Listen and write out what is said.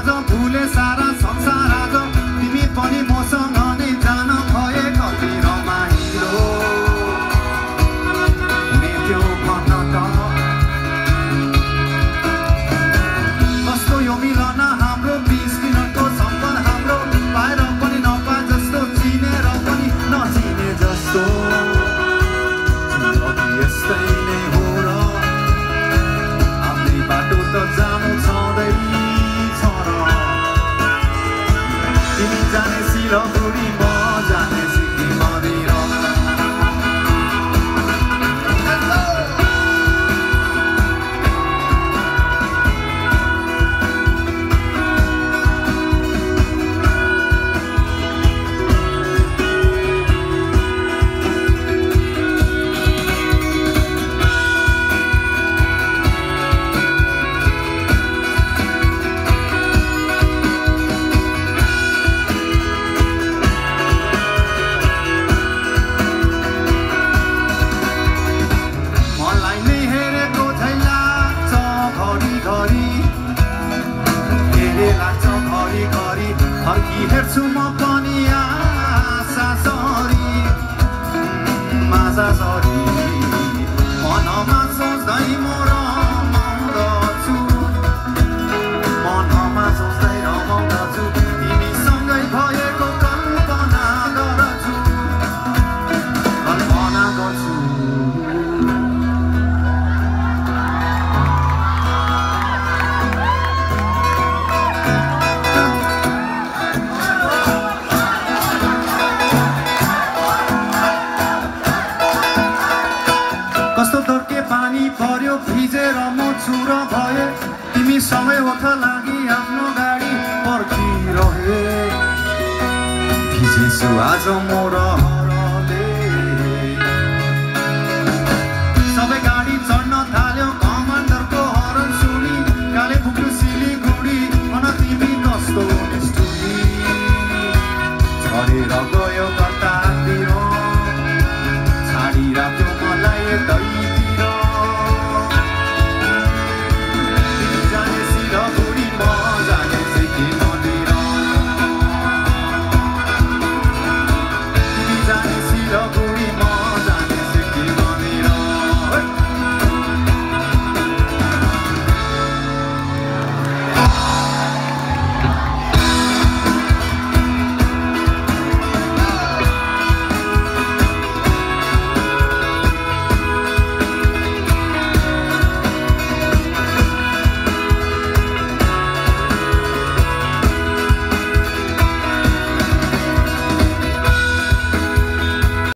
आज भुले सारा संसार आज तिमी पनि मसँग नै जान भए कति रमाइलो हुने त्यो भन्न त कस्तो यो मिलन हाम्रो 20 मिनटको सम्पन्न हाम्रो पाएर पनि नपा जस्तो चिनेर पनि नचिने जस्तो यस्तै नै हो र आफ्नै बाटो त जानु छँदैछ र तिमी जाने सिलगढी म जाने सिक्किम मदिर हेर्छु म पनि आशा सरी माछा सरी मनमा सोच्दै म रमाउँदछु मनमा सोच्दै रमाउँदछु तिमीसँगै भएको कल्पना गर्छु कस्तो तर्के पानी पर्यो भिजेर म चुर भए तिमी सँगै ओठ लागि आफ्नो गाडी पर्खिरहे भिजेछु आज म र